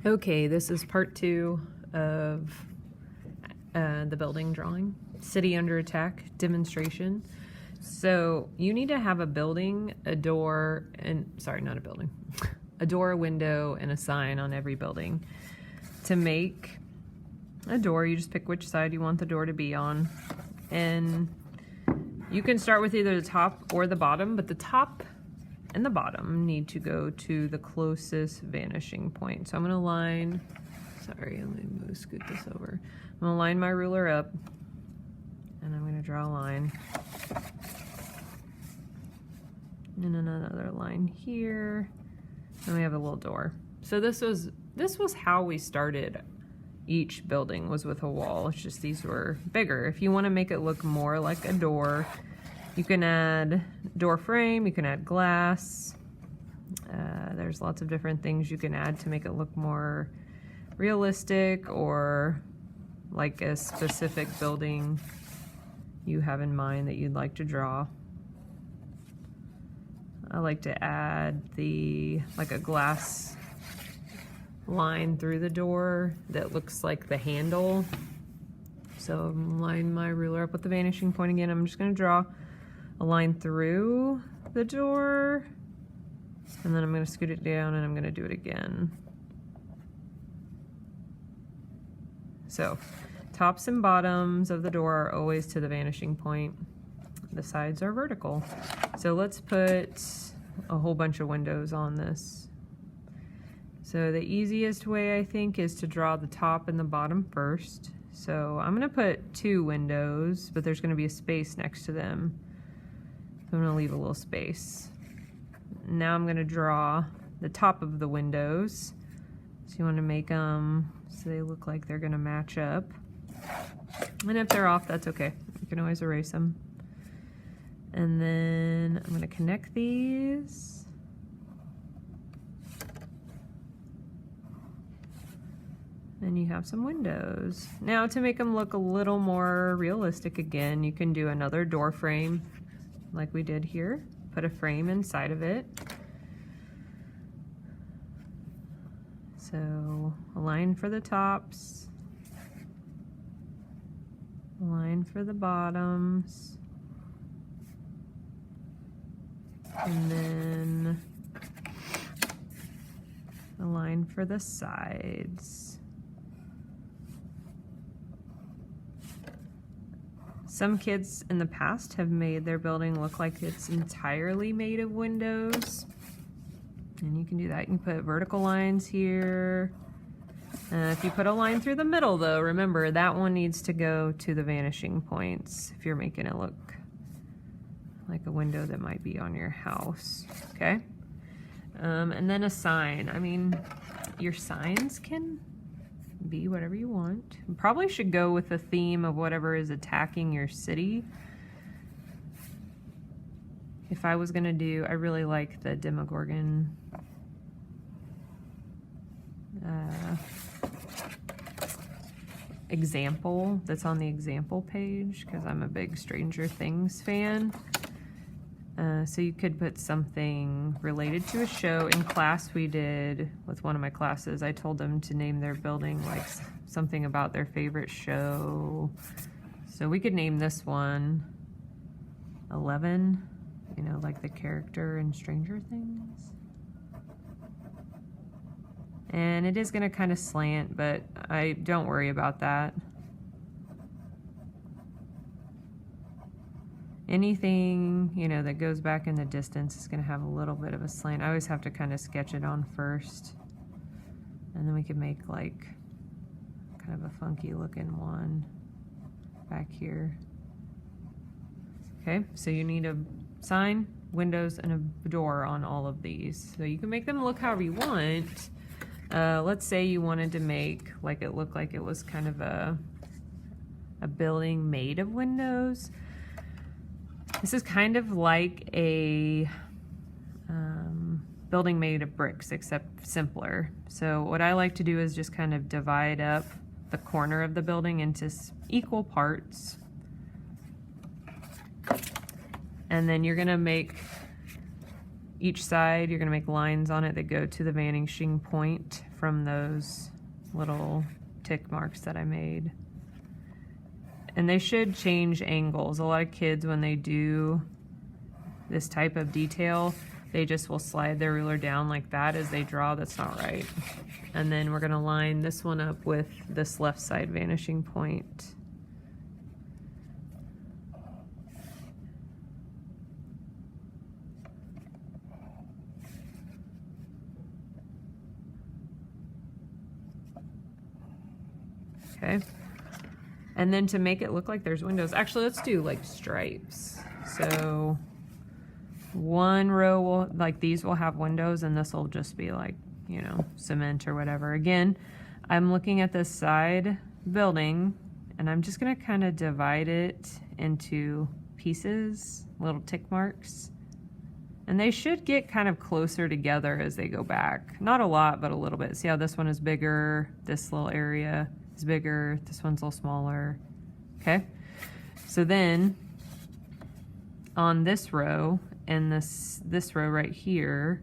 Okay, this is part 2 of the building drawing, City Under Attack demonstration. So you need to have a building, a door, and sorry, not a building, a door, a window, and a sign on every building. To make a door, you just pick which side you want the door to be on, and you can start with either the top or the bottom, but the top and the bottom need to go to the closest vanishing point. So I'm gonna line, sorry, let me scoot this over. I'm gonna line my ruler up and I'm gonna draw a line. And another line here. And we have a little door. So this was how we started each building, was with a wall. It's just these were bigger. If you wanna make it look more like a door, you can add door frame, you can add glass. There's lots of different things you can add to make it look more realistic or like a specific building you have in mind that you'd like to draw. I like to add like a glass line through the door that looks like the handle. So line my ruler up with the vanishing point again. I'm just gonna draw a line through the door, and then I'm going to scoot it down and I'm going to do it again. So tops and bottoms of the door are always to the vanishing point. The sides are vertical. So let's put a whole bunch of windows on this. So the easiest way, I think, is to draw the top and the bottom first. So I'm going to put 2 windows, but there's going to be a space next to them. I'm gonna leave a little space. Now I'm gonna draw the top of the windows. So you wanna make them so they look like they're gonna match up. And if they're off, that's okay. You can always erase them. And then I'm gonna connect these. And you have some windows. Now to make them look a little more realistic again, you can do another door frame like we did here. Put a frame inside of it. So a line for the tops, a line for the bottoms, and then a line for the sides. Some kids in the past have made their building look like it's entirely made of windows. And you can do that. You can put vertical lines here. If you put a line through the middle though, remember that one needs to go to the vanishing points if you're making it look like a window that might be on your house, okay? And then a sign. I mean, your signs can be whatever you want. You probably should go with the theme of whatever is attacking your city. If I was gonna do, I really like the Demogorgon example that's on the example page, because I'm a big Stranger Things fan. So you could put something related to a show. In class we did, with one of my classes, I told them to name their building like something about their favorite show. So we could name this one 11, you know, like the character in Stranger Things. And it is gonna kind of slant, but I don't worry about that. Anything, you know, that goes back in the distance is gonna have a little bit of a slant. I always have to kind of sketch it on first. And then we can make like kind of a funky looking one back here. Okay, so you need a sign, windows, and a door on all of these. So you can make them look however you want. Let's say you wanted to make like it look like it was kind of a building made of windows. This is kind of like a building made of bricks, except simpler. So what I like to do is just kind of divide up the corner of the building into equal parts. And then you're gonna make each side, you're gonna make lines on it that go to the vanishing point from those little tick marks that I made. And they should change angles. A lot of kids, when they do this type of detail, they just will slide their ruler down like that as they draw. That's not right. And then we're gonna line this one up with this left side vanishing point. Okay. And then to make it look like there's windows, actually let's do like stripes. So one row will, like these will have windows, and this will just be like, you know, cement or whatever. Again, I'm looking at this side building, and I'm just gonna kind of divide it into pieces, little tick marks. And they should get kind of closer together as they go back. Not a lot, but a little bit. See how this one is bigger, this little area is bigger, this one's a little smaller. Okay, so then on this row and this row right here,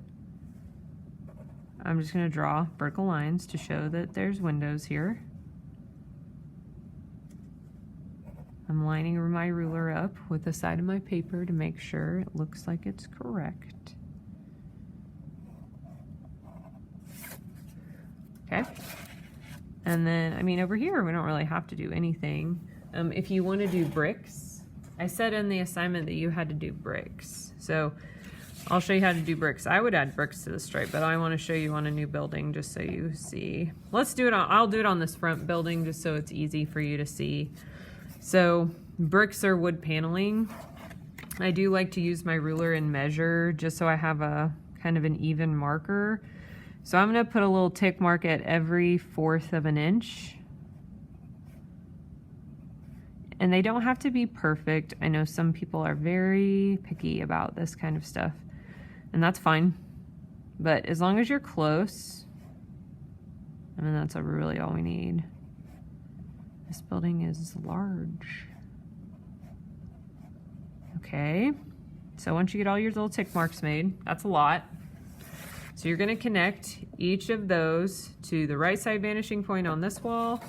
I'm just gonna draw vertical lines to show that there's windows here. I'm lining my ruler up with the side of my paper to make sure it looks like it's correct. Okay. And then, I mean, over here, we don't really have to do anything. If you want to do bricks, I said in the assignment that you had to do bricks. So I'll show you how to do bricks. I would add bricks to the stripe, but I want to show you on a new building just so you see. Let's do it on, I'll do it on this front building just so it's easy for you to see. So bricks are wood paneling. I do like to use my ruler and measure just so I have a kind of an even marker. So I'm gonna put a little tick mark at every 1/4 of an inch. And they don't have to be perfect. I know some people are very picky about this kind of stuff, and that's fine. But as long as you're close, I mean, that's really all we need. This building is large. Okay, so once you get all your little tick marks made, that's a lot. So you're gonna connect each of those to the right side vanishing point on this wall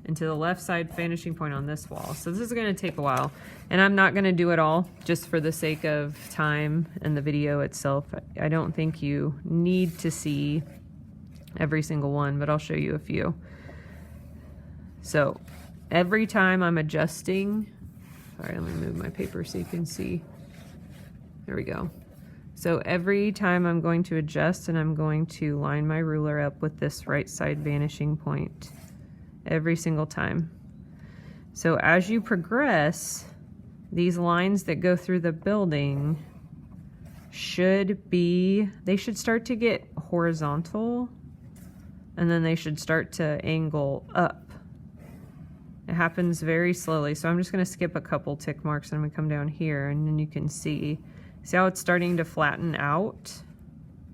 and to the left side vanishing point on this wall. So this is gonna take a while, and I'm not gonna do it all just for the sake of time and the video itself. I don't think you need to see every single one, but I'll show you a few. So every time I'm adjusting, sorry, let me move my paper so you can see. There we go. So every time I'm going to adjust, and I'm going to line my ruler up with this right side vanishing point every single time. So as you progress, these lines that go through the building they should start to get horizontal, and then they should start to angle up. It happens very slowly. So I'm just gonna skip a couple tick marks, and I'm gonna come down here, and then you can see how it's starting to flatten out?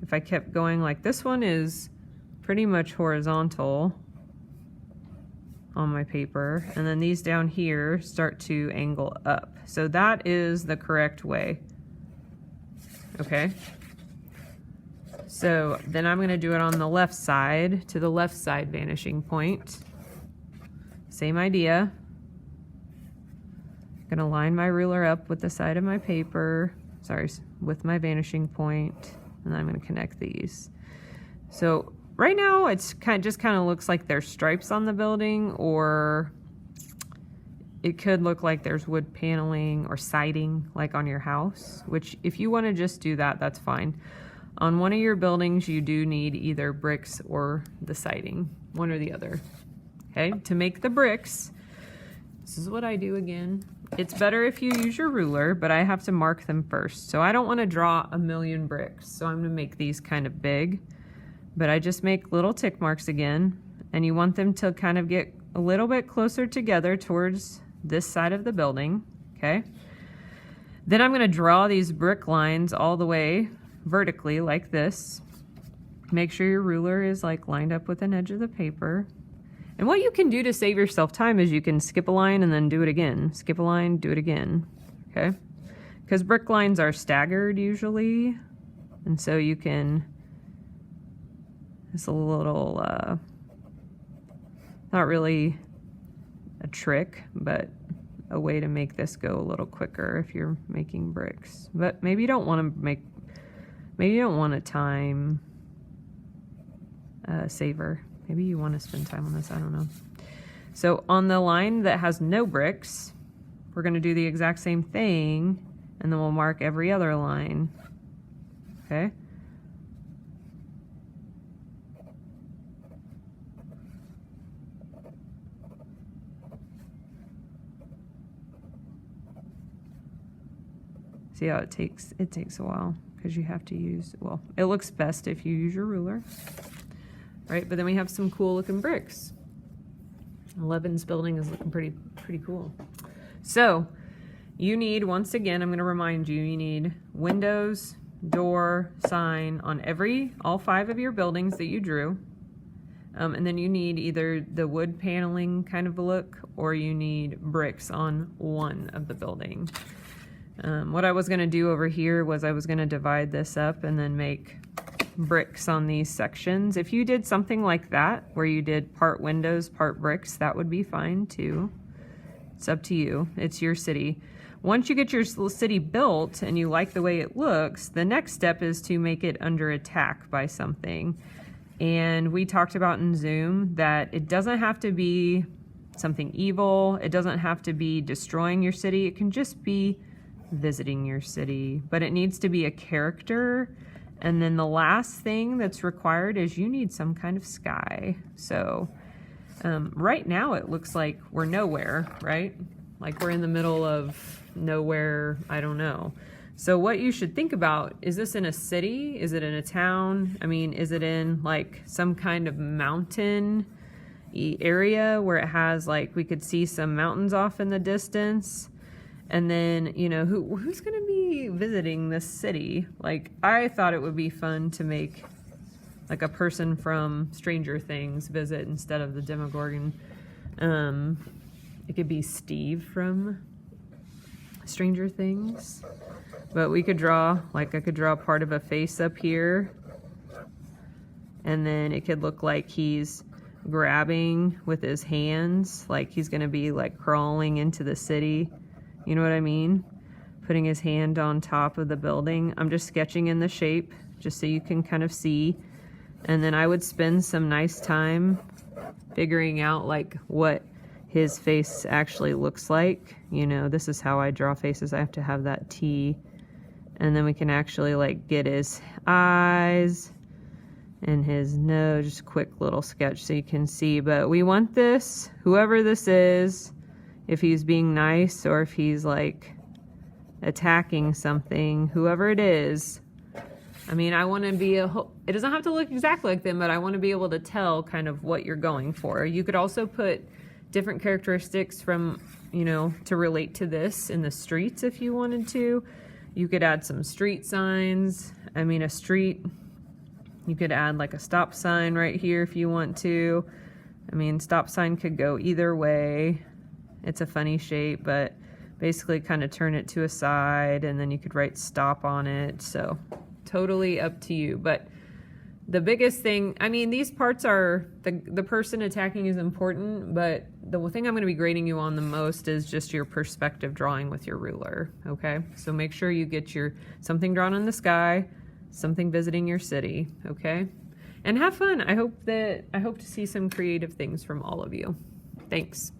If I kept going, like this one is pretty much horizontal on my paper, and then these down here start to angle up. So that is the correct way. Okay. So then I'm gonna do it on the left side, to the left side vanishing point. Same idea. I'm gonna line my ruler up with the side of my paper, with my vanishing point, and then I'm going to connect these. So right now it's just kind of looks like there's stripes on the building, or it could look like there's wood paneling or siding like on your house, which if you want to just do that, that's fine. On one of your buildings, you do need either bricks or the siding, one or the other. Okay, to make the bricks, this is what I do again. It's better if you use your ruler, but I have to mark them first. So I don't want to draw a million bricks. So I'm going to make these kind of big, but I just make little tick marks again, and you want them to kind of get a little bit closer together towards this side of the building, okay? Then I'm going to draw these brick lines all the way vertically like this. Make sure your ruler is like lined up with an edge of the paper. And what you can do to save yourself time is you can skip a line and then do it again. Skip a line, do it again, okay? Because brick lines are staggered usually. And so you can, it's a little, not really a trick, but a way to make this go a little quicker if you're making bricks. But maybe you don't want to maybe you don't want a time saver. Maybe you want to spend time on this, I don't know. So on the line that has no bricks, we're going to do the exact same thing, and then we'll mark every other line. Okay? See how it takes a while because you have to use, well, it looks best if you use your ruler, right? But then we have some cool looking bricks. Levin's building is looking pretty cool. So you need, once again, I'm going to remind you, you need windows, door, sign on all 5 of your buildings that you drew. And then you need either the wood paneling kind of a look, or you need bricks on one of the building. What I was going to do over here was I was going to divide this up and then make bricks on these sections. If you did something like that, where you did part windows, part bricks, that would be fine too. It's up to you. It's your city. Once you get your city built and you like the way it looks, the next step is to make it under attack by something. And we talked about in Zoom that it doesn't have to be something evil. It doesn't have to be destroying your city. It can just be visiting your city, but it needs to be a character. And then the last thing that's required is you need some kind of sky. So right now it looks like we're nowhere, right? Like we're in the middle of nowhere, I don't know. So what you should think about, is this in a city? Is it in a town? I mean, is it in like some kind of mountain area where it has like, we could see some mountains off in the distance? And then, you know, who's going to be visiting this city? Like, I thought it would be fun to make like a person from Stranger Things visit instead of the Demogorgon. It could be Steve from Stranger Things. But we could draw, like I could draw part of a face up here. And then it could look like he's grabbing with his hands, like he's going to be like crawling into the city. You know what I mean? Putting his hand on top of the building. I'm just sketching in the shape just so you can kind of see. And then I would spend some nice time figuring out like what his face actually looks like. You know, this is how I draw faces. I have to have that T. And then we can actually like get his eyes and his nose, just a quick little sketch so you can see. But we want this, whoever this is, if he's being nice or if he's like attacking something, whoever it is. I mean, I want to be it doesn't have to look exactly like them, but I want to be able to tell kind of what you're going for. You could also put different characteristics from, you know, to relate to this in the streets if you wanted to. You could add some street signs. I mean, a street, you could add like a stop sign right here if you want to. I mean, stop sign could go either way. It's a funny shape, but basically kind of turn it to a side and then you could write stop on it. So totally up to you. But the biggest thing, I mean, these parts are, the person attacking is important, but the thing I'm going to be grading you on the most is just your perspective drawing with your ruler, okay? So make sure you get something drawn in the sky, something visiting your city, okay? And have fun. I hope to see some creative things from all of you. Thanks.